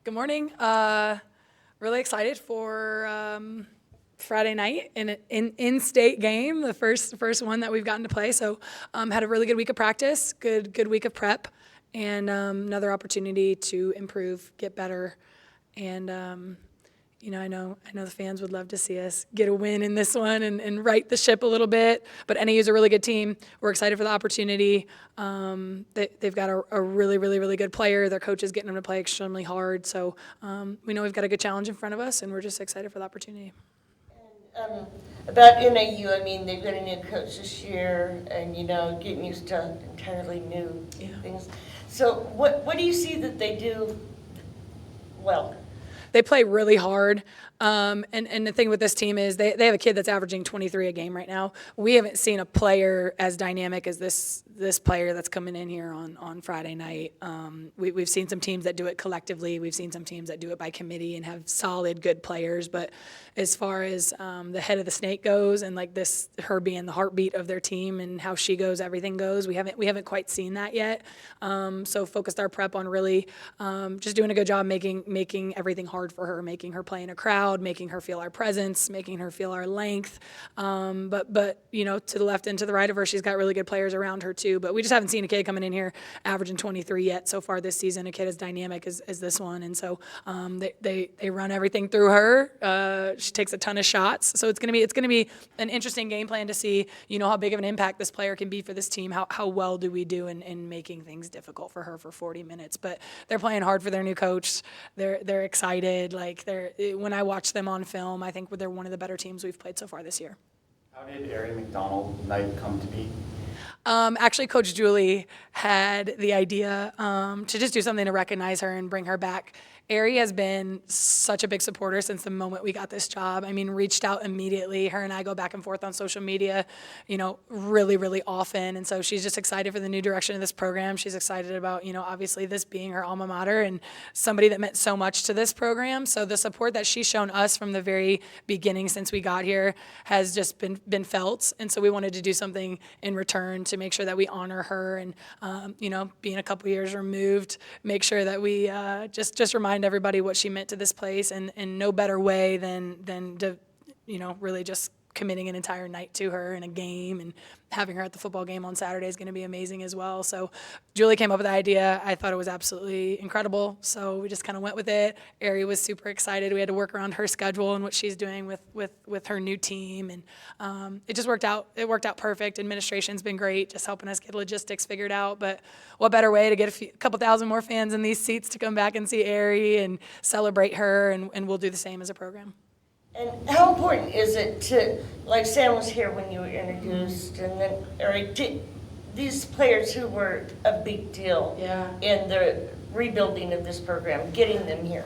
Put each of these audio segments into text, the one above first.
Good morning. Really excited for Friday night in an in-state game, the first one that we've gotten to play. So had a really good week of practice, good week of prep, and another opportunity to improve, get better, and I know the fans would love to see us get a win in this one and right the ship a little bit. But NAU is a really good team. We're excited for the opportunity. They've got a really good player. Their coach is getting them to play extremely hard. So we know we've got a good challenge in front of us, and we're just excited for the opportunity. And about NAU, I mean, they've got a new coach this year, and getting used to entirely new things. So what do you see that they do well? They play really hard. And the thing with this team is they have a kid that's averaging 23 a game right now. We haven't seen a player as dynamic as this player that's coming in here on Friday night. We've seen some teams that do it collectively. We've seen some teams that do it by committee and have solid, good players. But as far as the head of the snake goes and like her being the heartbeat of their team and how she goes, everything goes, we haven't quite seen that yet. So focused our prep on really just doing a good job making everything hard for her, making her play in a crowd, making her feel our presence, making her feel our length. But to the left and to the right of her, she's got really good players around her too. But we just haven't seen a kid coming in here averaging 23 yet so far this season, a kid as dynamic as this one. And so they run everything through her. She takes a ton of shots. So it's gonna be an interesting game plan to see, how big of an impact this player can be for this team. How well do we do in making things difficult for her for 40 minutes? But they're playing hard for their new coach. They're excited. When I watch them on film, I think they're one of the better teams we've played so far this year. How did Aari McDonald night come to be? Actually, Coach Julie had the idea to just do something to recognize her and bring her back. Aari has been such a big supporter since the moment we got this job. I mean, reached out immediately. Her and I go back and forth on social media, really often. And so she's just excited for the new direction of this program. She's excited about, obviously this being her alma mater and somebody that meant so much to this program. So the support that she's shown us from the very beginning since we got here has just been felt. And so we wanted to do something in return to make sure that we honor her and, being a couple years removed, make sure that we just remind everybody what she meant to this place, and no better way than to, really just committing an entire night to her in a game, and having her at the football game on Saturday is going to be amazing as well. So Julie came up with the idea. I thought it was absolutely incredible. So we just kind of went with it. Aari was super excited. We had to work around her schedule and what she's doing with her new team. And it just worked out. It worked out perfect. Administration's been great, just helping us get logistics figured out. But what better way to get a couple thousand more fans in these seats to come back and see Aari and celebrate her, and we'll do the same as a program. And how important is it to, like Sam was here when you were introduced, and then Aari, these players who were a big deal in the rebuilding of this program, getting them here?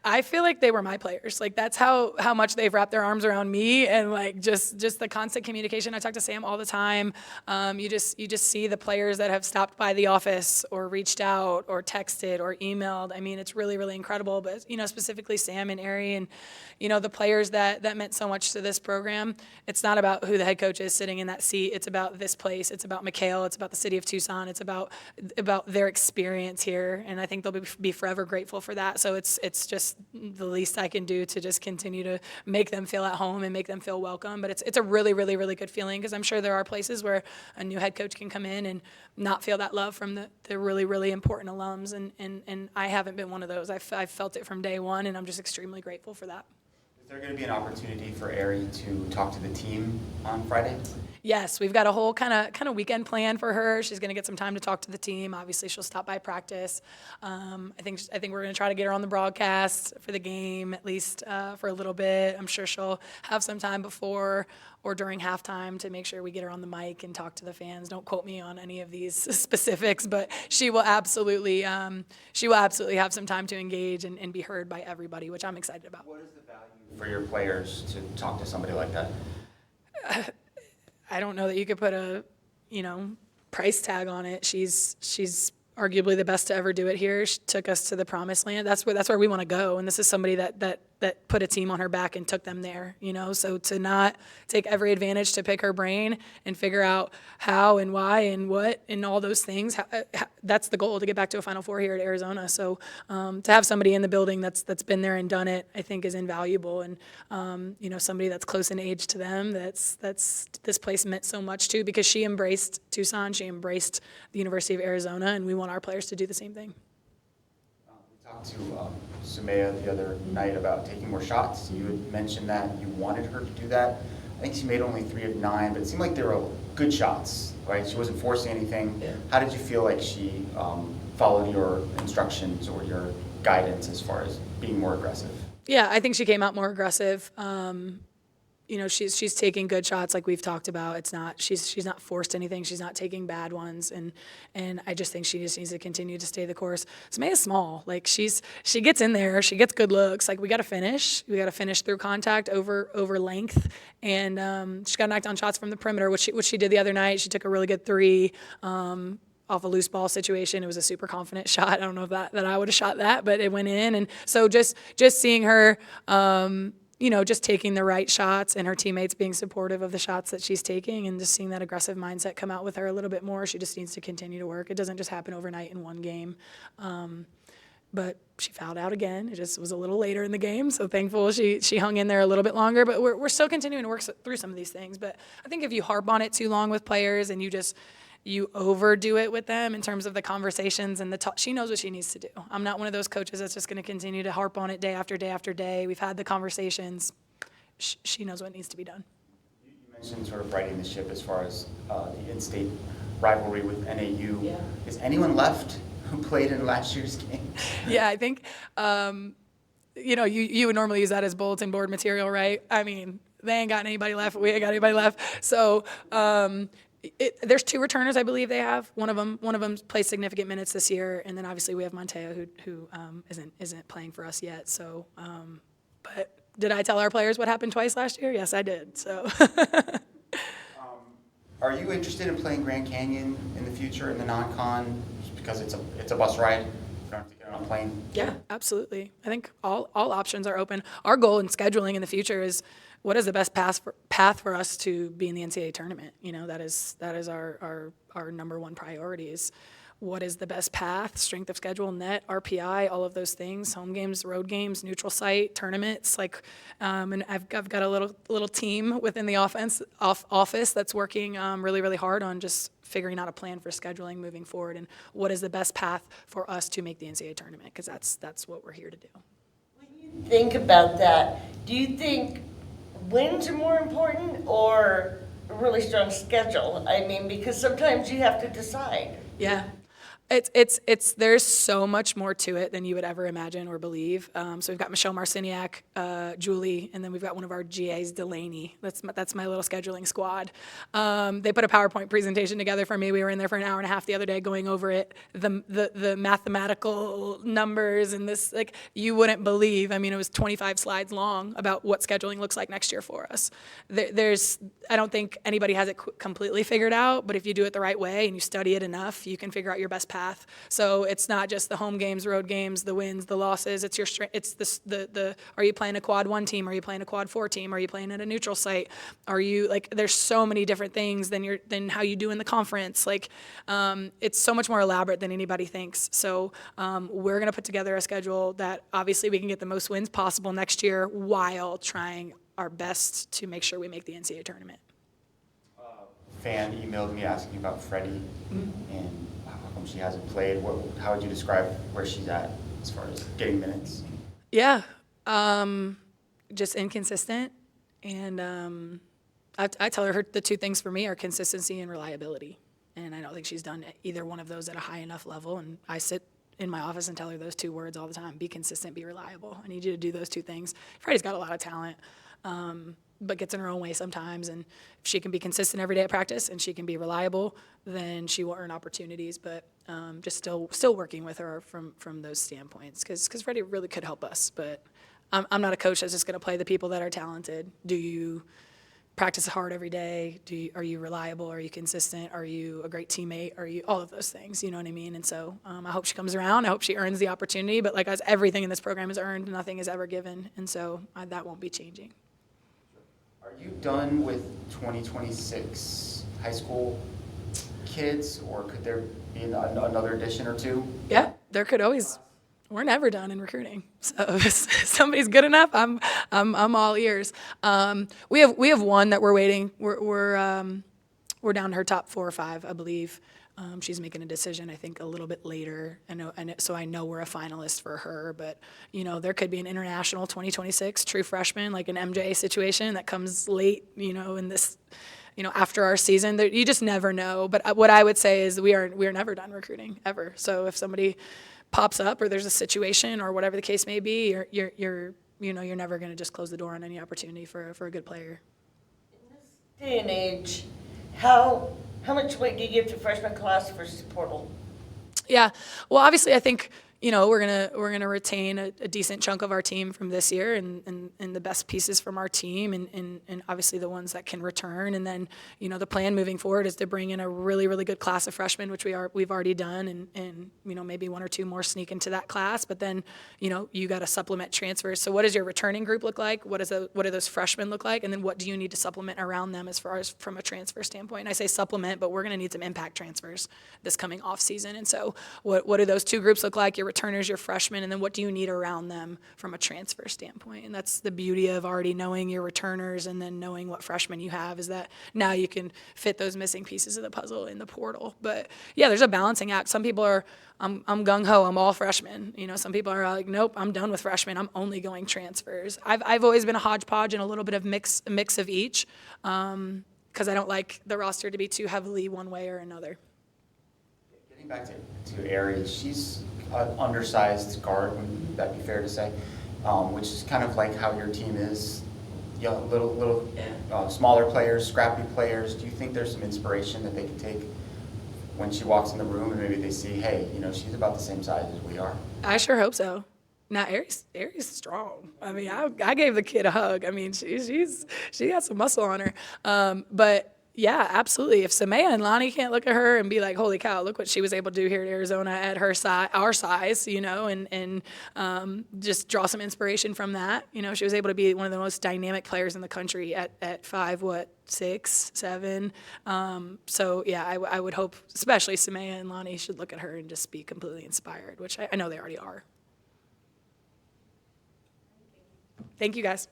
I feel like they were my players. Like, that's how much they've wrapped their arms around me, and like just the constant communication. I talk to Sam all the time. You just see the players that have stopped by the office or reached out or texted or emailed. I mean, it's really incredible. But specifically Sam and Aari and the players that meant so much to this program. It's not about who the head coach is sitting in that seat. It's about this place. It's about McHale. It's about the city of Tucson. It's about their experience here, and I think they'll be forever grateful for that. So it's just the least I can do to just continue to make them feel at home and make them feel welcome. But it's a really good feeling, because I'm sure there are places where a new head coach can come in and not feel that love from the really important alums, and I haven't been one of those. I've felt it from day one, and I'm just extremely grateful for that. Is there going to be an opportunity for Aari to talk to the team on Friday? Yes, we've got a whole kind of weekend plan for her. She's going to get some time to talk to the team. Obviously, she'll stop by practice. I think we're going to try to get her on the broadcast for the game, at least for a little bit. I'm sure she'll have some time before or during halftime to make sure we get her on the mic and talk to the fans. Don't quote me on any of these specifics, but she will absolutely have some time to engage and be heard by everybody, which I'm excited about. What is the value for your players to talk to somebody like that? I don't know that you could put a, price tag on it. She's arguably the best to ever do it here. She took us to the promised land. That's where we want to go. And this is somebody that that put a team on her back and took them there, you know? So to not take every advantage to pick her brain and figure out how and why and what and all those things, that's the goal, to get back to a Final Four here at Arizona. So to have somebody in the building that's been there and done it, I think is invaluable. And, you know, somebody that's close in age to them, that's this place meant so much to, because she embraced Tucson, she embraced the University of Arizona, and we want our players to do the same thing. We talked to Sumaya the other night about taking more shots. You had mentioned that you wanted her to do that. I think she made only 3 of 9, but it seemed like they were good shots, right? She wasn't forcing anything. Yeah. How did you feel like she followed your instructions or your guidance as far as being more aggressive? Yeah, I think she came out more aggressive. You know, she's taking good shots like we've talked about. It's not, she's not forced anything. She's not taking bad ones. And I just think she just needs to continue to stay the course. Samaya's small. Like she gets in there, she gets good looks. Like we got to finish. We got to finish through contact over length. And she got knocked down shots from the perimeter, which she did the other night. She took a really good 3. Off a loose ball situation. It was a super confident shot. I don't know if that I would have shot that, but it went in. And so just seeing her, you know, just taking the right shots and her teammates being supportive of the shots that she's taking, and just seeing that aggressive mindset come out with her a little bit more. She just needs to continue to work. It doesn't just happen overnight in one game. But she fouled out again. It just was a little later in the game, so thankful she hung in there a little bit longer. But we're still continuing to work through some of these things. But I think if you harp on it too long with players and you overdo it with them in terms of the conversations and the talk, she knows what she needs to do. I'm not one of those coaches that's just going to continue to harp on it day after day after day. We've had the conversations. She knows what needs to be done. You mentioned sort of righting the ship as far as the in-state rivalry with NAU. Yeah. Is anyone left who played in last year's game? Yeah, I think, you know, you would normally use that as bulletin board material, right? I mean, they ain't got anybody left. We ain't got anybody left. So, there's 2 returners, I believe they have. One of them plays significant minutes this year, and then obviously we have Monteo who isn't playing for us yet. So, but did I tell our players what happened twice last year? Yes, I did. So. Are you interested in playing Grand Canyon in the future in the non-con, just because it's a bus ride? You don't have to get on a plane. Yeah, absolutely. I think all options are open. Our goal in scheduling in the future is, what is the best path for us to be in the NCAA tournament? You know, that is our number one priority is what is the best path, strength of schedule, net, RPI, all of those things, home games, road games, neutral site, tournaments. Like, and I've got a little team within the office that's working really, really hard on just figuring out a plan for scheduling moving forward and what is the best path for us to make the NCAA tournament, because that's what we're here to do. When you think about that, do you think wins are more important or a really strong schedule? I mean, because sometimes you have to decide. Yeah. It's there's so much more to it than you would ever imagine or believe. So we've got Michelle Marciniak, Julie, and then we've got one of our GAs, Delaney. That's my little scheduling squad. They put a PowerPoint presentation together for me. We were in there for an hour and a half the other day going over it, the mathematical numbers and this, like, you wouldn't believe. I mean, it was 25 slides long about what scheduling looks like next year for us. I don't think anybody has it completely figured out, but if you do it the right way and you study it enough, you can figure out your best path. So it's not just the home games, road games, the wins, the losses. It's the are you playing a quad 1 team? Are you playing a quad 4 team? Are you playing at a neutral site? Are you, like, there's so many different things than how you do in the conference. Like, it's so much more elaborate than anybody thinks. So we're going to put together a schedule that obviously we can get the most wins possible next year while trying our best to make sure we make the NCAA tournament. Fan emailed me asking about Freddie and how come she hasn't played. How would you describe where she's at as far as getting minutes? Yeah, just inconsistent, and I tell her the 2 things for me are consistency and reliability, and I don't think she's done either one of those at a high enough level. And I sit in my office and tell her those 2 words all the time: be consistent, be reliable. I need you to do those 2 things. Freddie's got a lot of talent, but gets in her own way sometimes. And if she can be consistent every day at practice and she can be reliable, then she will earn opportunities. But just still working with her from those standpoints, because Freddie really could help us. But I'm not a coach that's just going to play the people that are talented. Do you practice hard every day? Are you reliable? Are you consistent? Are you a great teammate? Are you all of those things? You know what I mean? And so I hope she comes around. I hope she earns the opportunity. But like us, everything in this program is earned. Nothing is ever given. And so that won't be changing. Are you done with 2026 high school kids, or could there be another addition or two? Yeah, there could always. We're never done in recruiting. So if somebody's good enough, I'm all ears. We have one that we're waiting. We're down to her top 4 or 5, I believe. She's making a decision, I think, a little bit later. So I know we're a finalist for her. But there could be an international 2026 true freshman, like an MJ situation that comes late. In this. After our season, you just never know. But what I would say is we are never done recruiting ever. So if somebody pops up or there's a situation or whatever the case may be, you're never going to just close the door on any opportunity for a good player. In this day and age, how much weight do you give to freshman class versus portal? Yeah, well, obviously, I think we're gonna retain a decent chunk of our team from this year, and the best pieces from our team, and obviously the ones that can return. And then the plan moving forward is to bring in a really, really good class of freshmen, which we've already done, and maybe 1 or 2 more sneak into that class. But then you got to supplement transfers. So what does your returning group look like? What do those freshmen look like? And then what do you need to supplement around them as far as from a transfer standpoint? And I say supplement, but we're going to need some impact transfers this coming off season. And so what do those 2 groups look like? Your returners, your freshmen, and then what do you need around them from a transfer standpoint? And that's the beauty of already knowing your returners and then knowing what freshmen you have, is that now you can fit those missing pieces of the puzzle in the portal. But yeah, there's a balancing act. Some people are, I'm gung-ho, I'm all freshmen. Some people are like, nope, I'm done with freshmen, I'm only going transfers. I've always been a hodgepodge and a little bit of mix of each, because I don't like the roster to be too heavily one way or another. Getting back to Aari, she's an undersized guard, would that be fair to say? Which is kind of like how your team is, little smaller players, scrappy players. Do you think there's some inspiration that they can take when she walks in the room and maybe they see, hey, she's about the same size as we are? I sure hope so. Now, Aari's strong. I mean, I gave the kid a hug. I mean, she got some muscle on her. But yeah, absolutely. If Samaya and Lonnie can't look at her and be like, holy cow, look what she was able to do here at Arizona at her our size, and just draw some inspiration from that. She was able to be one of the most dynamic players in the country at 6, 7. So yeah, I would hope, especially Samaya and Lonnie, should look at her and just be completely inspired, which I know they already are. Thank you, guys.